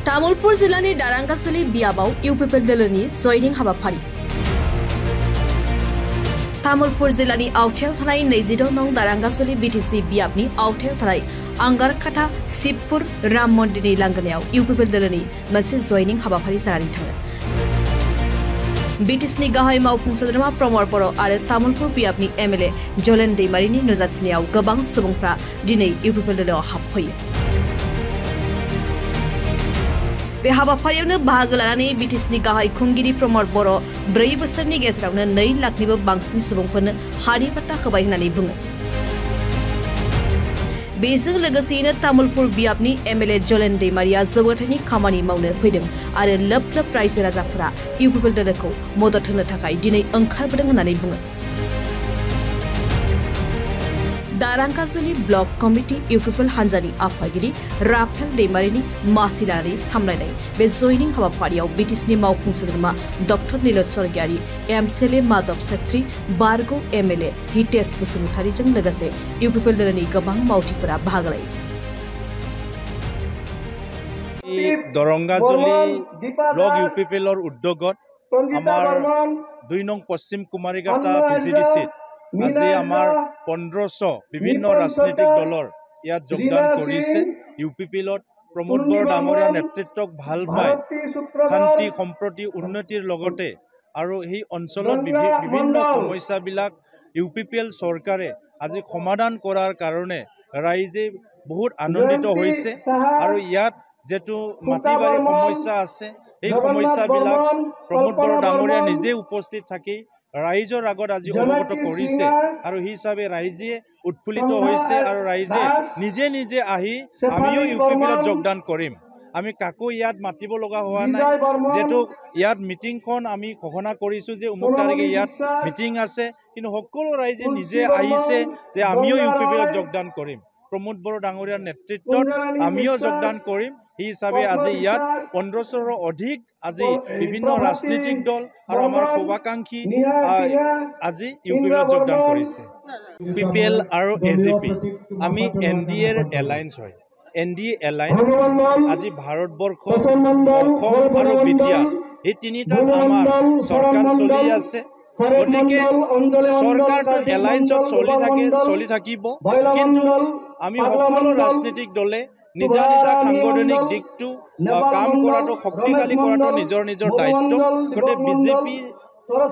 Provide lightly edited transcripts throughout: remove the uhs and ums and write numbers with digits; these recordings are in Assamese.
तामुलपुर जिल्लानि दारांगासुलि बियाबाव इउपिपिएल दोलोनि जयनिं हाबाफारि। तामुलपुर जिल्लानि आवथायाव थानाय 26 नं दारांगासुलि बिटिसि बियाबनि आवथायाव थानाय आंगारखाथा शिबपुर राम मन्दिरनि लांगोनायाव इउपिपिएल दोलोनि मोनसे जयनिं हाबाफारि जानानै थाङो। बिटिसिनि गाहाय मावफुं सोद्रोमा प्रमद बर' आरो तामुलपुर बियाबनि एमएलए जलेन दैमारिनि नुजाथिनायाव गोबां सुबुंफ्रा दिनै इउपिपिएल दोलोआव हाबफैयो। बे हाबाफारियावनो बाहागो लानानै बिटिसिनि गाहाय खुंगिरि प्रमद बर' 4 बोसोरनि गेजेरावनो 2 लाखनिबो बांसिन सुबुंफोरनो हारि पाट्टा होबाय होननानै बुङो। बेजों लोगोसेयैनो तामुलपुर बियाबनि एमएलए जलेन दैमारिया जौगाथायनि खामानि मावनो फैदों आरो लोब लोब रायजो राजाफोरा इउपिपिएल दोलोखौ मदद होनो थाखाय दिनै ओंखारबोदों होननानै बुङो। दारांगासुलि ब्लक कमिटि इउपिपिएल हान्जानि आफादगिरि राफेल दैमारिनि मासि लानानै सामलायनाय बे जयनिं हाबाफारियाव बिटिसिनि मावफुं सोद्रोमा डक्टर नीलज स्वर्गियारी, एमसिएलए माधव छेत्री, बारग' एमएलए हितेश बसुमतारीजों लोगोसे इउपिपिएल दोलोनि गोबां मावथिफोरा बाहागो लायो। दरंगाजुली ब्लक इउपिपिएलर उद्योगत आमार 2 नং पश्चिम कुमारीघाटा पिसिडिसित আজি आमार 1500 বিভিন্ন राजनीतिक दलर ইয়াত যোগদান কৰিছে। ইউপিপিএলত प्रमोद बर डांगरिया नेतृत्वक ভাল পায় শান্তি সম্প্ৰতি উন্নতিৰ লগতে আৰু এই অঞ্চলত বিভিন্ন সমস্যাবিলাক ইউপিপিএল চৰকাৰে আজি সমাধান কৰাৰ কাৰণে ৰাইজে বহুত আনন্দিত হৈছে আৰু ইয়াত যেটো মাটিবাৰী সমস্যা আছে এই সমস্যাবিলাক प्रमोद बर डांगरिया নিজে উপস্থিত থাকি ৰাইজৰ আগত আজি অৱগত কৰিছে আৰু হিচাপে ৰাইজে উৎফুল্লিত হৈছে আৰু ৰাইজে নিজে নিজে আহি আমিও ইউপিপিএলত যোগদান কৰিম। আমি কাকো ইয়াত মাতিব লগা হোৱা নাই, যেটো ইয়াত মিটিংখন আমি ঘোষণা কৰিছো যে অমুক তাৰিখে ইয়াত মিটিং আছে, কিন্তু সকলো ৰাইজে নিজে আহিছে যে আমিও ইউপিপিএলত যোগদান কৰিম। प्रमोद बर डांगरियार नेतृत्वत आमिও যোগদান কৰিম। এই হিচাপে আজি ইয়াত 1500ৰ অধিক আজি বিভিন্ন ৰাজনৈতিক দল আৰু আমাৰ শুভাকাংক্ষী আজি ইউপিপিএলত যোগদান কৰিছে। ইউপিপিএল আৰু এজিপি আমি এনডিএৰ এলায়েন্স হয়। এনডিএ এলায়েন্স আজি ভাৰতবৰ্ষ, অসম আৰু বিটিয়া এই তিনিটাত আমাৰ চৰকাৰ চলি আছে। গতিকে চৰকাৰটো এলায়েন্সত চলি থাকিব, কিন্তু আমি সকলো ৰাজনৈতিক দলে নিজা নিজা সাংগঠনিক দিকটো কাম কৰাটো শক্তিশালী কৰাটো নিজৰ নিজৰ দায়িত্ব। গতিকে বিজেপি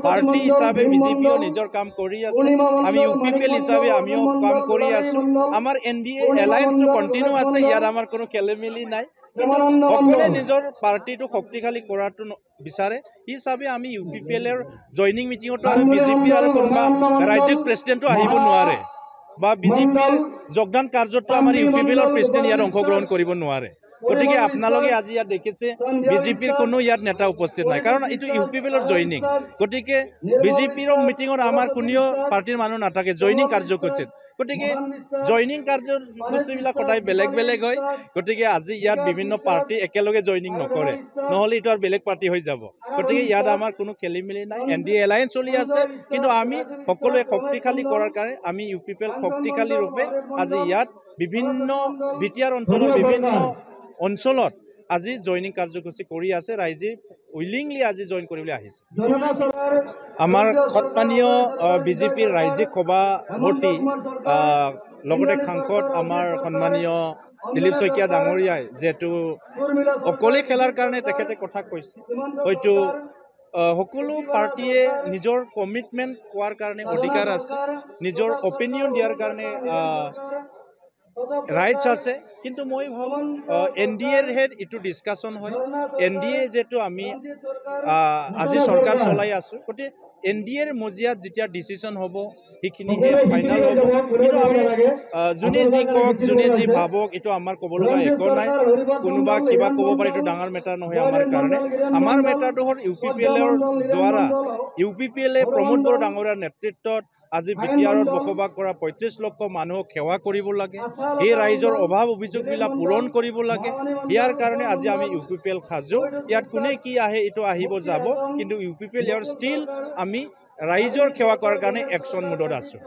পাৰ্টি হিচাপে বিজেপিও নিজৰ কাম কৰি আছে, আমি ইউপিপিএল হিচাপে আমিও কাম কৰি আছো। আমাৰ এনডিএ এলায়েন্সটো কণ্টিনিউ আছে, ইয়াত আমাৰ কোনো খেলিমেলি নাই। সকলে নিজৰ পাৰ্টিটো শক্তিশালী কৰাটো বিচাৰে হিচাপে আমি ইউপিপিএলৰ জয়নিং মিটিঙতো আৰু বিজেপি আৰু কোনোবা ৰাজ্যিক প্ৰেচিডেণ্টটো আহিব নোৱাৰে বা বিজেপিৰ যোগদান কাৰ্যতো আমাৰ ইউপিপিএলৰ প্ৰেচিডেণ্ট ইয়াত অংশগ্ৰহণ কৰিব নোৱাৰে। গতিকে আপোনালোকে আজি ইয়াত দেখিছে বিজেপিৰ কোনো ইয়াত নেতা উপস্থিত নাই, কাৰণ এইটো ইউপিপিএলৰ জয়নিং। গতিকে বিজেপিৰ মিটিঙত আমাৰ কোনেও পাৰ্টিৰ মানুহ নাথাকে জয়নিং কাৰ্যসূচীত। গতিকে জয়নিং কাৰ্যসূচীবিলাক সদায় বেলেগ বেলেগ হয়। গতিকে আজি ইয়াত বিভিন্ন পাৰ্টি একেলগে জয়নিং নকৰে, নহ'লে এইটো আৰু বেলেগ পাৰ্টি হৈ যাব। গতিকে ইয়াত আমাৰ কোনো খেলিমেলি নাই, এনডিএ এলায়েন্স চলি আছে, কিন্তু আমি সকলোৱে শক্তিশালী কৰাৰ কাৰণে আমি ইউপিপিএল শক্তিশালী ৰূপে আজি ইয়াত বিভিন্ন বিটিআৰ অঞ্চলৰ বিভিন্ন অঞ্চলত আজি জয়নিং কাৰ্যসূচী কৰি আছে। ৰাইজে উইলিংলি আজি জইন কৰিবলৈ আহিছে। আমাৰ সন্মানীয় বিজেপিৰ ৰাজ্যিক সভাপতি লগতে সাংসদ আমাৰ সন্মানীয় দিলীপ শইকীয়া ডাঙৰীয়াই যেটো অকলে খেলাৰ কাৰণে তেখেতে কথা কৈছে, হয়তো সকলো পাৰ্টিয়ে নিজৰ কমিটমেণ্ট কোৱাৰ কাৰণে অধিকাৰ আছে, নিজৰ অপিনিয়ন দিয়াৰ কাৰণে ৰাইটছ আছে। কিন্তু মই ভাবোঁ এনডিএৰ হেড এইটো ডিছকাশ্যন হয়। এনডিএ যেটো আমি আজি চৰকাৰ চলাই আছোঁ, গতিকে এনডিএৰ মজিয়াত যেতিয়া ডিচিশ্যন হ'ব সেইখিনিহে ফাইনেল হ'ব। কিন্তু আমি যোনে যি কওক, যোনে যি ভাবক, এইটো আমাৰ ক'ব লগা একো নাই। কোনোবা কিবা ক'ব পাৰে, এইটো ডাঙৰ মেটাৰ নহয় আমাৰ কাৰণে। আমাৰ মেটাৰটো হ'ল ইউপিপিএলৰ দ্বাৰা ইউপিপিএলে প্ৰমোদ বৰ ডাঙৰীয়াৰ নেতৃত্বত আজি বিটিআৰত বসবাস কৰা 35 লক্ষ মানুহক সেৱা কৰিব লাগে, এই ৰাইজৰ অভাৱ অভিযোগবিলাক পূৰণ কৰিব লাগে। ইয়াৰ কাৰণে আজি আমি ইউপিপিএল সাজু। ইয়াত কোনে কি আহে এইটো আহিব যাব, কিন্তু ইউপিপিএল ইয়াৰ ষ্টিল আমি ৰাইজৰ সেৱা কৰাৰ কাৰণে একশ্যন মুডত আছোঁ।